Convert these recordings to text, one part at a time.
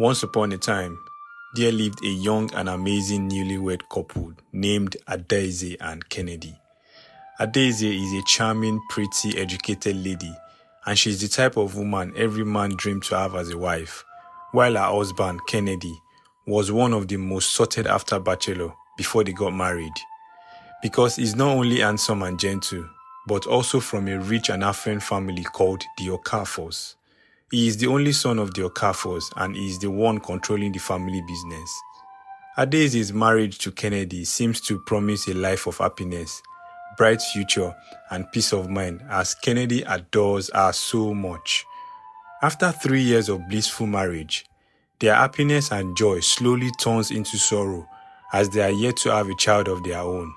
Once upon a time, there lived a young and amazing newlywed couple named Adaeze and Kennedy. Adaeze is a charming, pretty, educated lady, and she's the type of woman every man dreamed to have as a wife, while her husband, Kennedy, was one of the most sought-after bachelor before they got married. Because he's not only handsome and gentle, but also from a rich and affluent family called the Okafors. He is the only son of the Okafors and he is the one controlling the family business. Adaeze's marriage to Kennedy seems to promise a life of happiness, bright future, and peace of mind as Kennedy adores her so much. After 3 years of blissful marriage, their happiness and joy slowly turns into sorrow as they are yet to have a child of their own.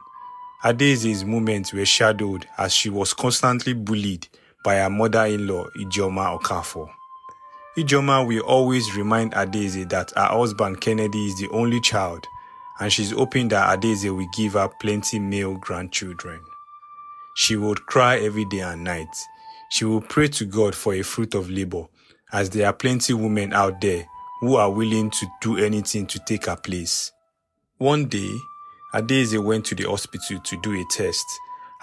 Adaeze's moments were shadowed as she was constantly bullied by her mother-in-law, Ijeoma Okafor. Ijeoma will always remind Adaeze that her husband Kennedy is the only child, and she's hoping that Adaeze will give her plenty male grandchildren. She would cry every day and night. She will pray to God for a fruit of labor, as there are plenty women out there who are willing to do anything to take her place. One day, Adaeze went to the hospital to do a test,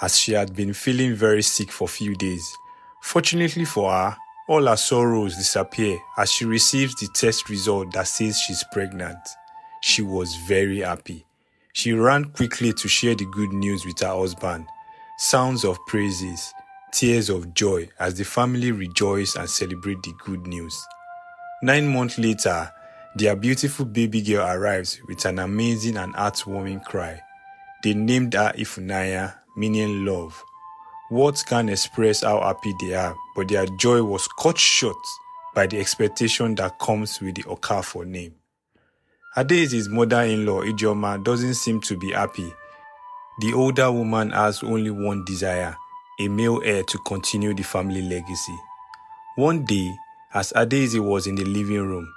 as she had been feeling very sick for a few days. Fortunately for her, all her sorrows disappear as she receives the test result that says she's pregnant. She was very happy. She ran quickly to share the good news with her husband. Sounds of praises, tears of joy as the family rejoice and celebrate the good news. 9 months later, their beautiful baby girl arrives with an amazing and heartwarming cry. They named her Ifunanya, meaning love. Words can't express how happy they are, but their joy was cut short by the expectation that comes with the Okafor name. Adaeze's mother-in-law, Ijeoma, doesn't seem to be happy. The older woman has only one desire, a male heir to continue the family legacy. One day, as Adaeze was in the living room,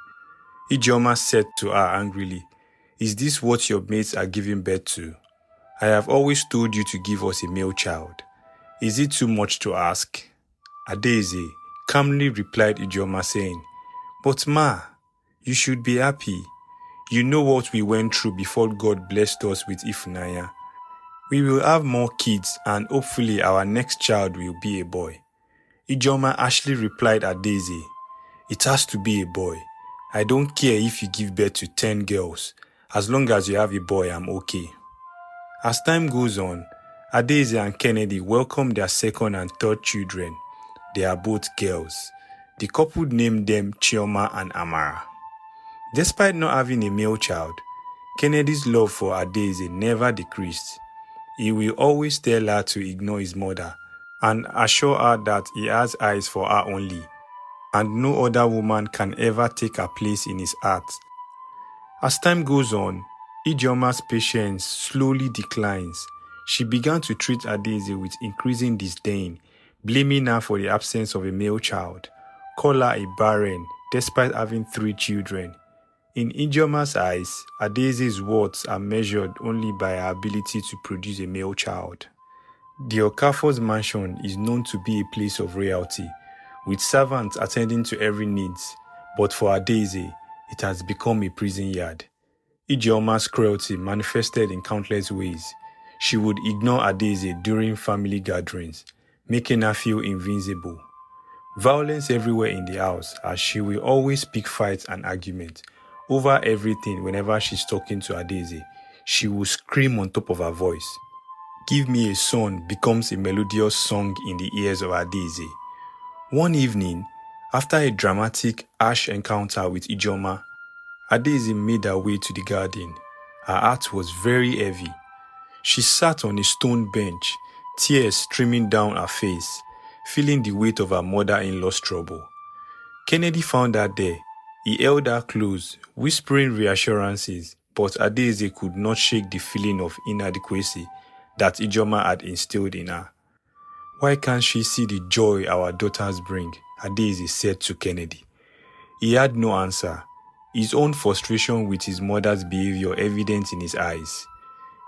Ijeoma said to her angrily, "Is this what your mates are giving birth to? I have always told you to give us a male child. Is it too much to ask?" Adaeze calmly replied Ijeoma saying, "But ma, you should be happy. You know what we went through before God blessed us with Ifunanya. We will have more kids and hopefully our next child will be a boy." Ijeoma harshly replied Adaeze, "It has to be a boy. I don't care if you give birth to 10 girls. As long as you have a boy, I'm okay." As time goes on, Adaeze and Kennedy welcome their second and third children. They are both girls. The couple named them Chioma and Amara. Despite not having a male child, Kennedy's love for Adaeze never decreased. He will always tell her to ignore his mother and assure her that he has eyes for her only, and no other woman can ever take her place in his heart. As time goes on, Ijeoma's patience slowly declines. She began to treat Adaeze with increasing disdain, blaming her for the absence of a male child, call her a barren despite having 3 children. In Ijeoma's eyes, Adaeze's worth are measured only by her ability to produce a male child. The Okafor's mansion is known to be a place of royalty, with servants attending to every needs, but for Adaeze, it has become a prison yard. Ijeoma's cruelty manifested in countless ways. She would ignore Adaeze during family gatherings, making her feel invincible. Violence everywhere in the house, as she will always pick fights and arguments over everything whenever she's talking to Adaeze. She will scream on top of her voice. "Give me a son" becomes a melodious song in the ears of Adaeze. One evening, after a dramatic, harsh encounter with Ijeoma, Adaeze made her way to the garden. Her heart was very heavy. She sat on a stone bench, tears streaming down her face, feeling the weight of her mother-in-law's trouble. Kennedy found her there. He held her close, whispering reassurances, but Adaeze could not shake the feeling of inadequacy that Ijeoma had instilled in her. "Why can't she see the joy our daughters bring?" Adaeze said to Kennedy. He had no answer, his own frustration with his mother's behavior evident in his eyes.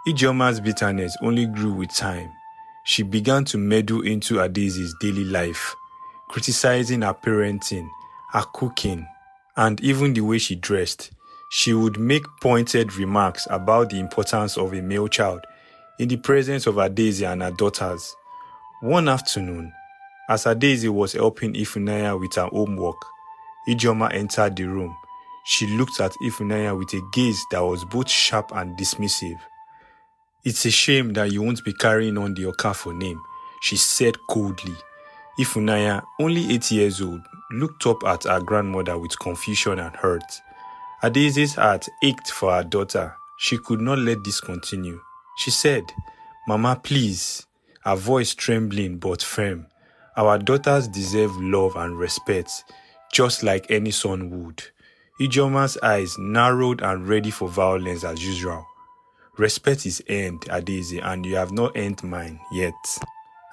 Ijeoma's bitterness only grew with time. She began to meddle into Adaeze's daily life, criticizing her parenting, her cooking, and even the way she dressed. She would make pointed remarks about the importance of a male child in the presence of Adaeze and her daughters. One afternoon, as Adaeze was helping Ifunanya with her homework, Ijeoma entered the room. She looked at Ifunanya with a gaze that was both sharp and dismissive. "It's a shame that you won't be carrying on the Okafo name," she said coldly. Ifunanya, only 8 years old, looked up at her grandmother with confusion and hurt. Adaeze's heart ached for her daughter. She could not let this continue. She said, "Mama, please," her voice trembling but firm. "Our daughters deserve love and respect, just like any son would." Ijeoma's eyes narrowed and ready for violence as usual. "Respect is earned, Adaeze, and you have not earned mine yet."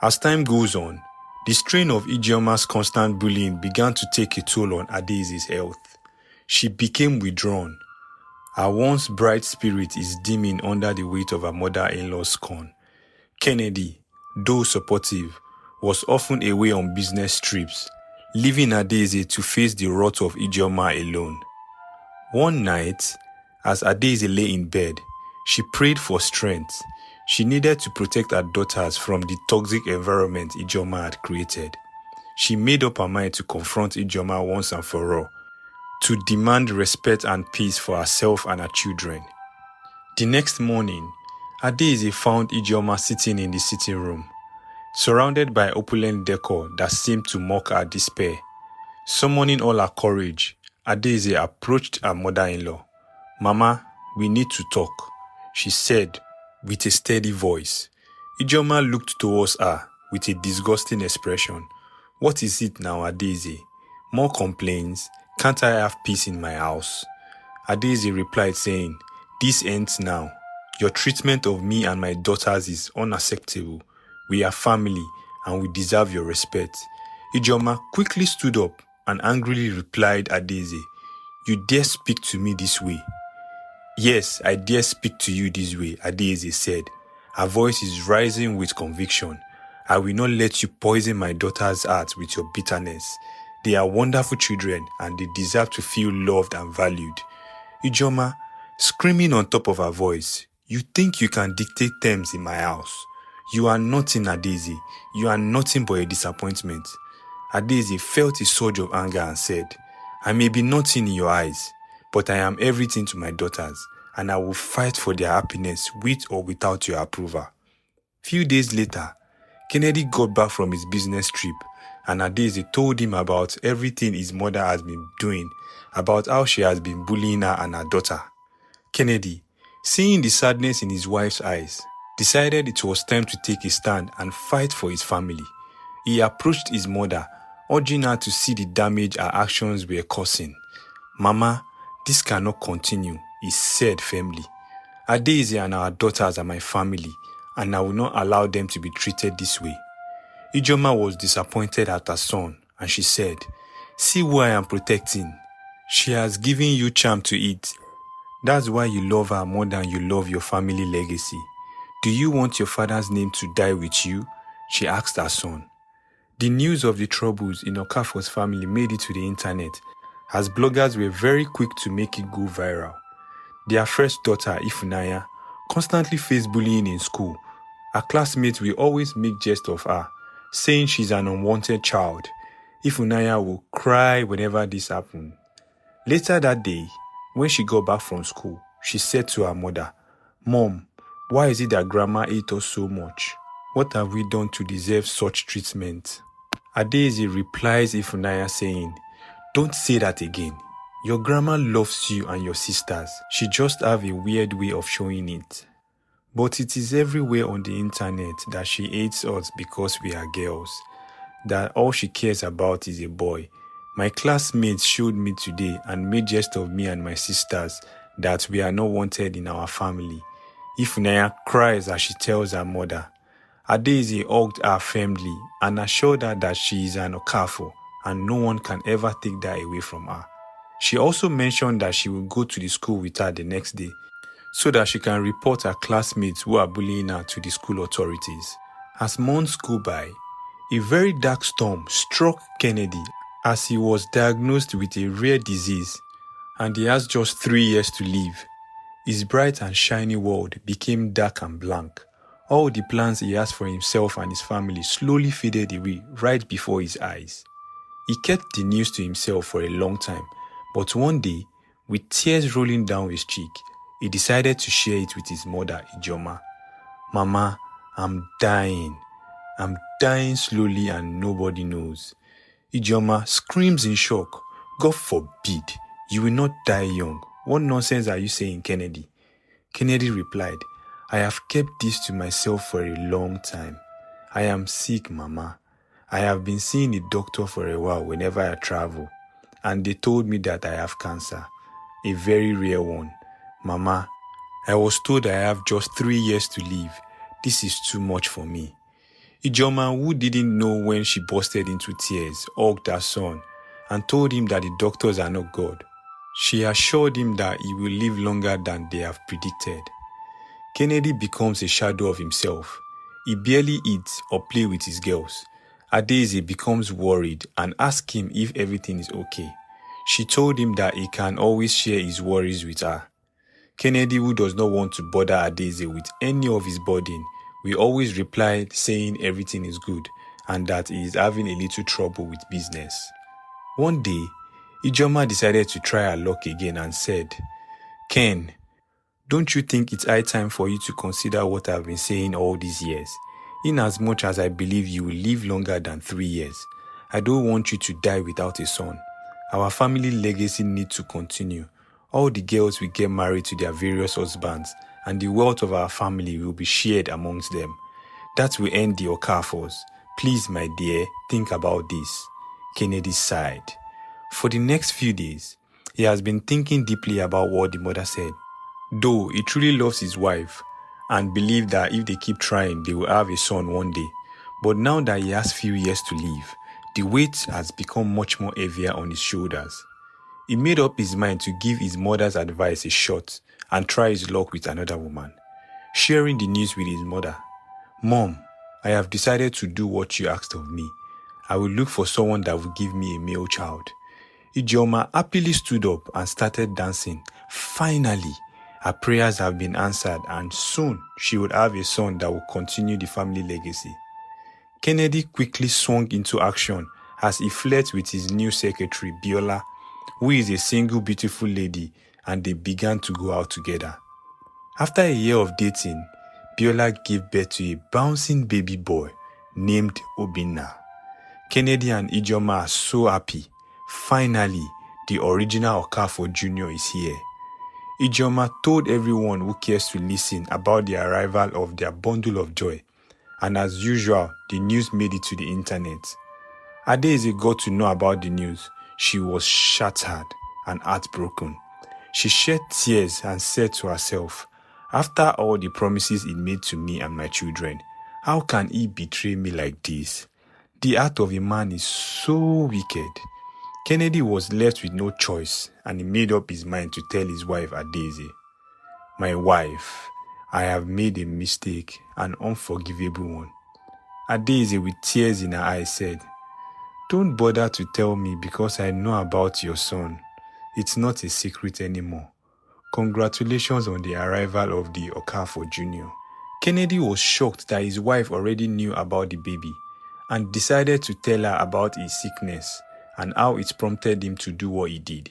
As time goes on, the strain of Ijeoma's constant bullying began to take a toll on Adaeze's health. She became withdrawn. Her once bright spirit is dimming under the weight of her mother-in-law's scorn. Kennedy, though supportive, was often away on business trips, leaving Adaeze to face the wrath of Ijeoma alone. One night, as Adaeze lay in bed, she prayed for strength. She needed to protect her daughters from the toxic environment Ijeoma had created. She made up her mind to confront Ijeoma once and for all, to demand respect and peace for herself and her children. The next morning, Adaeze found Ijeoma sitting in the sitting room, surrounded by opulent decor that seemed to mock her despair. Summoning all her courage, Adaeze approached her mother-in-law. "Mama, we need to talk," she said with a steady voice. Ijeoma looked towards her with a disgusting expression. "What is it now, Adaeze? More complaints? Can't I have peace in my house?" Adaeze replied saying, "This ends now. Your treatment of me and my daughters is unacceptable. We are family and we deserve your respect." Ijeoma quickly stood up and angrily replied Adaeze, "You dare speak to me this way?" "Yes, I dare speak to you this way," Adaeze said. Her voice is rising with conviction. "I will not let you poison my daughter's heart with your bitterness. They are wonderful children and they deserve to feel loved and valued." Ijeoma, screaming on top of her voice, "You think you can dictate terms in my house? You are nothing, Adaeze. You are nothing but a disappointment." Adaeze felt a surge of anger and said, "I may be nothing in your eyes, but I am everything to my daughters, and I will fight for their happiness with or without your approval." Few days later, Kennedy got back from his business trip, and Adaeze told him about everything his mother has been doing, about how she has been bullying her and her daughter. Kennedy, seeing the sadness in his wife's eyes, decided it was time to take a stand and fight for his family. He approached his mother, urging her to see the damage her actions were causing. "Mama, this cannot continue," he said firmly. "Adaeze and our daughters are my family, and I will not allow them to be treated this way." Ijeoma was disappointed at her son, and she said, "See who I am protecting. She has given you charm to eat. That's why you love her more than you love your family legacy. Do you want your father's name to die with you?" she asked her son. The news of the troubles in Okafor's family made it to the internet, as bloggers were very quick to make it go viral. Their first daughter, Ifunanya, constantly faced bullying in school. Her classmates will always make jest of her, saying she's an unwanted child. Ifunanya will cry whenever this happened. Later that day, when she got back from school, she said to her mother, "Mom, why is it that grandma hates us so much? What have we done to deserve such treatment?" Adaeze replies Ifunanya saying, "Don't say that again. Your grandma loves you and your sisters. She just have a weird way of showing it. But it is everywhere on the internet that she hates us because we are girls, that all she cares about is a boy. My classmates showed me today and made jest of me and my sisters that we are not wanted in our family." Ifunanya cries as she tells her mother. Adaeze hugged her firmly and assured her that she is an Okafo and no one can ever take that away from her. She also mentioned that she will go to the school with her the next day so that she can report her classmates who are bullying her to the school authorities. As months go by, a very dark storm struck Kennedy as he was diagnosed with a rare disease and he has just 3 years to live. His bright and shiny world became dark and blank. All the plans he has for himself and his family slowly faded away right before his eyes. He kept the news to himself for a long time, but one day, with tears rolling down his cheek, he decided to share it with his mother, Ijoma. "Mama, I'm dying. I'm dying slowly and nobody knows." Ijoma screams in shock. "God forbid, you will not die young. What nonsense are you saying, Kennedy?" Kennedy replied, "I have kept this to myself for a long time. I am sick, Mama. I have been seeing a doctor for a while whenever I travel, and they told me that I have cancer, a very rare one. Mama, I was told I have just 3 years to live. This is too much for me." Ijoma, who didn't know when she bursted into tears, hugged her son and told him that the doctors are not God. She assured him that he will live longer than they have predicted. Kennedy becomes a shadow of himself. He barely eats or plays with his girls. Adaeze becomes worried and asks him if everything is okay. She told him that he can always share his worries with her. Kennedy, who does not want to bother Adaeze with any of his burden, will always reply saying everything is good and that he is having a little trouble with business. One day, Ijoma decided to try her luck again and said, "Ken, don't you think it's high time for you to consider what I've been saying all these years? Inasmuch as I believe you will live longer than 3 years, I don't want you to die without a son. Our family legacy needs to continue. All the girls will get married to their various husbands, and the wealth of our family will be shared amongst them. That will end the Okafors. Please, my dear, think about this." Kennedy sighed. For the next few days, he has been thinking deeply about what the mother said. Though he truly loves his wife and believes that if they keep trying, they will have a son one day. But now that he has few years to live, the weight has become much more heavier on his shoulders. He made up his mind to give his mother's advice a shot and try his luck with another woman. Sharing the news with his mother, "Mom, I have decided to do what you asked of me. I will look for someone that will give me a male child." Ijoma happily stood up and started dancing. Finally, her prayers have been answered and soon she would have a son that will continue the family legacy. Kennedy quickly swung into action as he flirted with his new secretary, Biola, who is a single beautiful lady, and they began to go out together. After a year of dating, Biola gave birth to a bouncing baby boy named Obinna. Kennedy and Ijoma are so happy. Finally, the original Okafor Jr. is here. Ijoma told everyone who cares to listen about the arrival of their bundle of joy, and as usual, the news made it to the internet. Adaeze got to know about the news. She was shattered and heartbroken. She shed tears and said to herself, "After all the promises he made to me and my children, how can he betray me like this? The heart of a man is so wicked." Kennedy was left with no choice and he made up his mind to tell his wife Adaeze, "My wife, I have made a mistake, an unforgivable one." Adaeze, with tears in her eyes, said, "Don't bother to tell me because I know about your son. It's not a secret anymore. Congratulations on the arrival of the Okafor Jr." Kennedy was shocked that his wife already knew about the baby and decided to tell her about his sickness and how it prompted him to do what he did.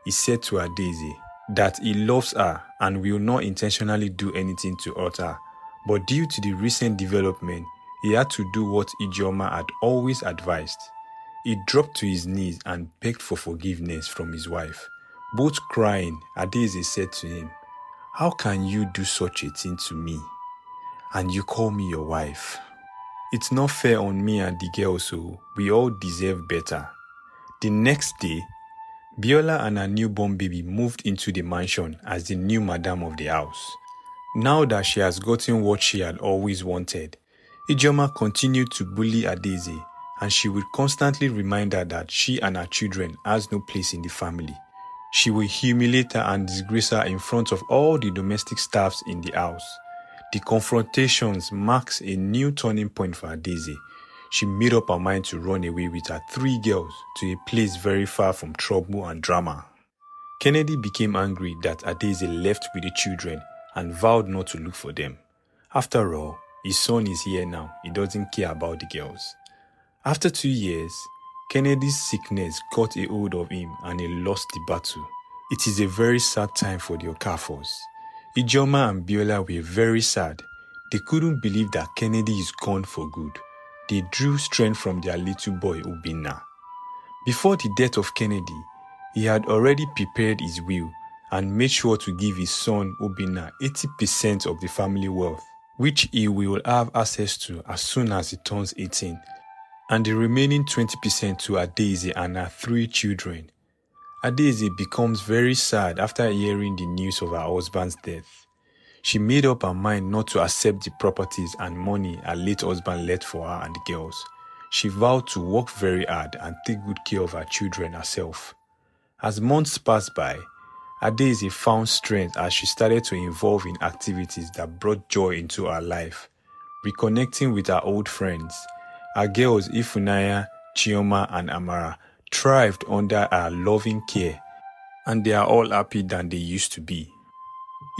He said to Adaeze that he loves her and will not intentionally do anything to hurt her, but due to the recent development, he had to do what Ijoma had always advised. He dropped to his knees and begged for forgiveness from his wife. Both crying, Adaeze said to him, "How can you do such a thing to me? And you call me your wife? It's not fair on me and the girls, so we all deserve better." The next day, Biola and her newborn baby moved into the mansion as the new madam of the house. Now that she has gotten what she had always wanted, Ijoma continued to bully Adaeze, and she would constantly remind her that she and her children has no place in the family. She will humiliate her and disgrace her in front of all the domestic staffs in the house. The confrontations marks a new turning point for Adaeze. she made up her mind to run away with her 3 girls to a place very far from trouble and drama. Kennedy became angry that Adaeze left with the children and vowed not to look for them. After all, his son is here now. He doesn't care about the girls. After 2 years, Kennedy's sickness got a hold of him and he lost the battle. It is a very sad time for the Okafors. Ijeoma and Biola were very sad. They couldn't believe that Kennedy is gone for good. They drew strength from their little boy Obinna. Before the death of Kennedy, he had already prepared his will and made sure to give his son Obinna 80% of the family wealth, which he will have access to as soon as he turns 18, and the remaining 20% to Adaeze and her 3 children. Adaeze becomes very sad after hearing the news of her husband's death. She made up her mind not to accept the properties and money her late husband left for her and the girls. She vowed to work very hard and take good care of her children herself. As months passed by, Adaeze found strength as she started to involve in activities that brought joy into her life, reconnecting with her old friends. Her girls Ifunanya, Chioma, and Amara thrived under her loving care, and they are all happier than they used to be.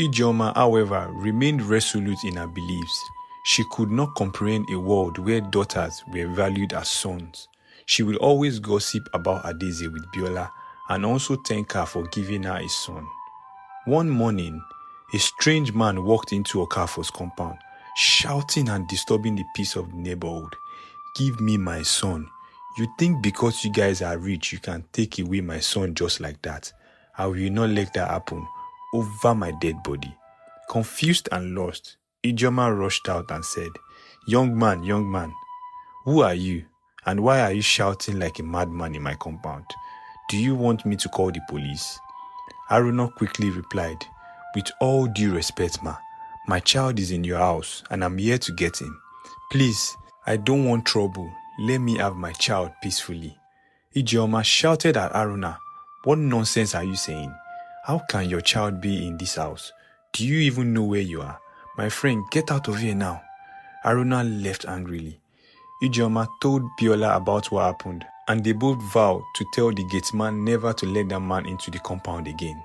Ijeoma, however, remained resolute in her beliefs. She could not comprehend a world where daughters were valued as sons. She would always gossip about Adaeze with Biola and also thank her for giving her a son. One morning, a strange man walked into Okafor's compound, shouting and disturbing the peace of the neighborhood. "Give me my son. You think because you guys are rich, you can take away my son just like that? I will not let that happen over my dead body." Confused and lost, Ijeoma rushed out and said, young man, who are you? And why are you shouting like a madman in my compound? Do you want me to call the police?" Haruna quickly replied, "With all due respect, ma, my child is in your house and I'm here to get him. Please, I don't want trouble. Let me have my child peacefully." Ijeoma shouted at Haruna, "What nonsense are you saying? How can your child be in this house? Do you even know where you are? My friend, get out of here now." Haruna left angrily. Ijeoma told Biola about what happened, and they both vowed to tell the gateman never to let that man into the compound again.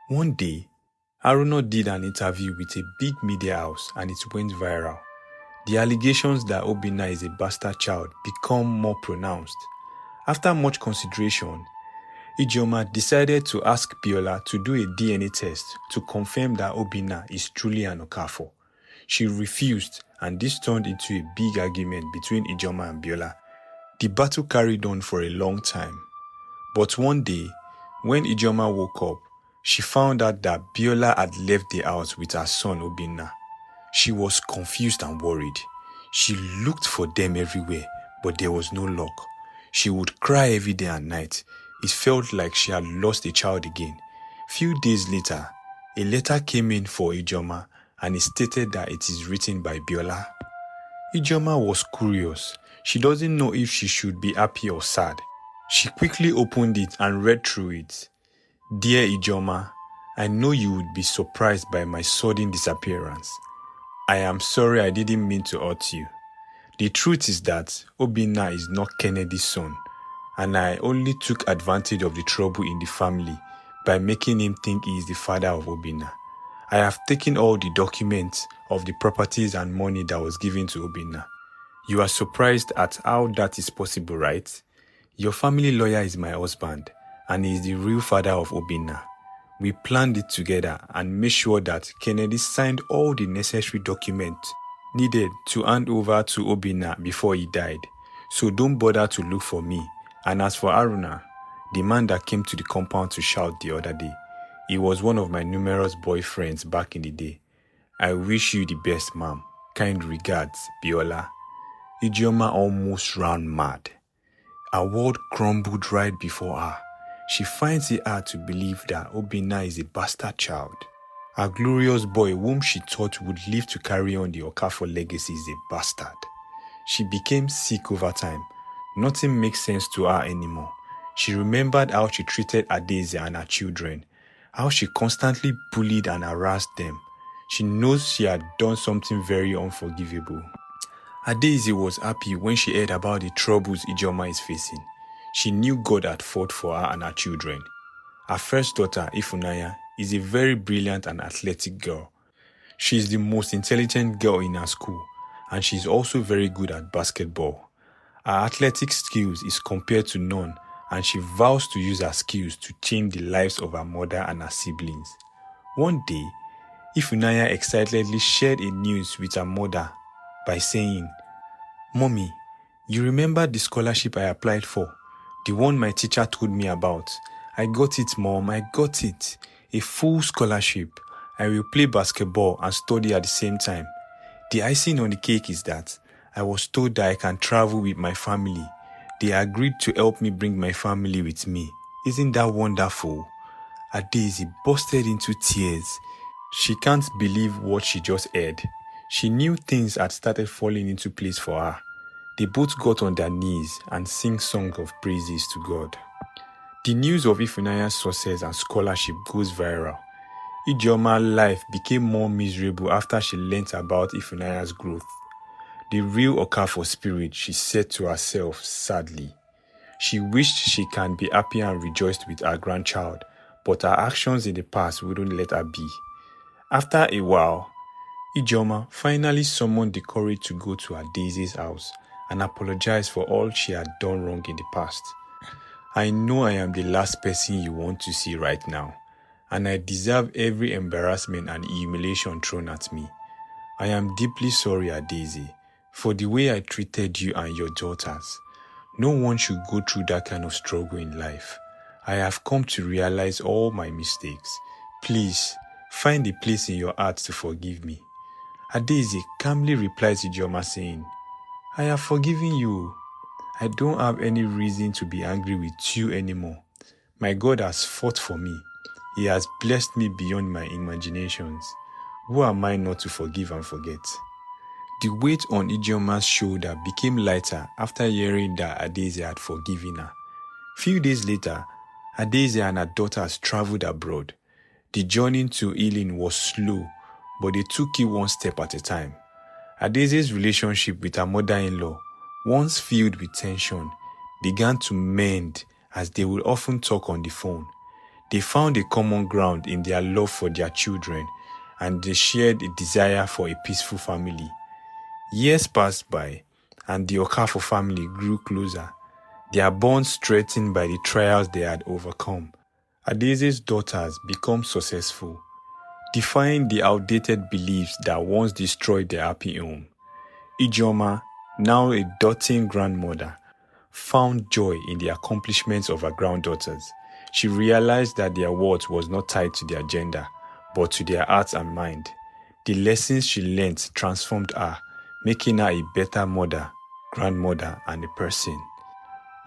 One day, Haruna did an interview with a big media house and it went viral. The allegations that Obinna is a bastard child become more pronounced. After much consideration, Ijeoma decided to ask Biola to do a DNA test to confirm that Obinna is truly an Okafor. She refused, and this turned into a big argument between Ijeoma and Biola. The battle carried on for a long time. But one day, when Ijeoma woke up, she found out that Biola had left the house with her son Obinna. She was confused and worried. She looked for them everywhere, but there was no luck. She would cry every day and night. It felt like she had lost a child again. Few days later, a letter came in for Ijeoma and it stated that it is written by Biola. Ijeoma was curious. She doesn't know if she should be happy or sad. She quickly opened it and read through it. "Dear Ijeoma, I know you would be surprised by my sudden disappearance. I am sorry I didn't mean to hurt you. The truth is that Obinna is not Kennedy's son, and I only took advantage of the trouble in the family by making him think he is the father of Obinna. I have taken all the documents of the properties and money that was given to Obinna. You are surprised at how that is possible, right? Your family lawyer is my husband, and he is the real father of Obinna. We planned it together and made sure that Kennedy signed all the necessary documents needed to hand over to Obinna before he died. So don't bother to look for me. And as for Haruna, the man that came to the compound to shout the other day, he was one of my numerous boyfriends back in the day. I wish you the best, ma'am. Kind regards, Biola." Ijeoma almost ran mad. Her world crumbled right before her. She finds it hard to believe that Obinna is a bastard child. Her glorious boy, whom she thought would live to carry on the Okafor legacy, is a bastard. She became sick over time. Nothing makes sense to her anymore. She remembered how she treated Adaeze and her children, how she constantly bullied and harassed them. She knows she had done something very unforgivable. Adaeze was happy when she heard about the troubles Ijeoma is facing. She knew God had fought for her and her children. Her first daughter, Ifunanya, is a very brilliant and athletic girl. She is the most intelligent girl in her school, and she is also very good at basketball. Her athletic skills is compared to none, and she vows to use her skills to change the lives of her mother and her siblings. One day, Ifunanya excitedly shared a news with her mother by saying, "Mommy, you remember the scholarship I applied for? The one my teacher told me about. I got it, Mom, I got it. A full scholarship. I will play basketball and study at the same time. The icing on the cake is that I was told that I can travel with my family. They agreed to help me bring my family with me. Isn't that wonderful?" Adaeze busted into tears. She can't believe what she just heard. She knew things had started falling into place for her. They both got on their knees and sang songs of praises to God. The news of Ifunanya's success and scholarship goes viral. Ijeoma's life became more miserable after she learnt about Ifunanya's growth. The real Okafor spirit, she said to herself sadly. She wished she can be happy and rejoiced with her grandchild, but her actions in the past wouldn't let her be. After a while, Ijeoma finally summoned the courage to go to Adaeze's house and apologize for all she had done wrong in the past. "I know I am the last person you want to see right now, and I deserve every embarrassment and humiliation thrown at me. I am deeply sorry, Adaeze, for the way I treated you and your daughters. No one should go through that kind of struggle in life. I have come to realize all my mistakes. Please, find a place in your heart to forgive me." Adaeze calmly replied to Ijeoma saying, "I have forgiven you. I don't have any reason to be angry with you anymore. My God has fought for me. He has blessed me beyond my imaginations. Who am I not to forgive and forget?" The weight on Ijeoma's shoulder became lighter after hearing that Adaeze had forgiven her. Few days later, Adaeze and her daughters traveled abroad. The journey to healing was slow, but they took it one step at a time. Adaeze's relationship with her mother-in-law, once filled with tension, began to mend as they would often talk on the phone. They found a common ground in their love for their children, and they shared a desire for a peaceful family. Years passed by, and the Okafor family grew closer, their bonds strengthened by the trials they had overcome. Adaeze's daughters became successful, defying the outdated beliefs that once destroyed their happy home. Ijeoma, now a doting grandmother, found joy in the accomplishments of her granddaughters. She realized that their worth was not tied to their gender, but to their hearts and mind. The lessons she learnt transformed her, making her a better mother, grandmother, and a person.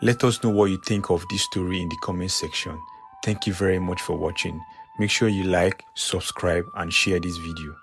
Let us know what you think of this story in the comment section. Thank you very much for watching. Make sure you like, subscribe, and share this video.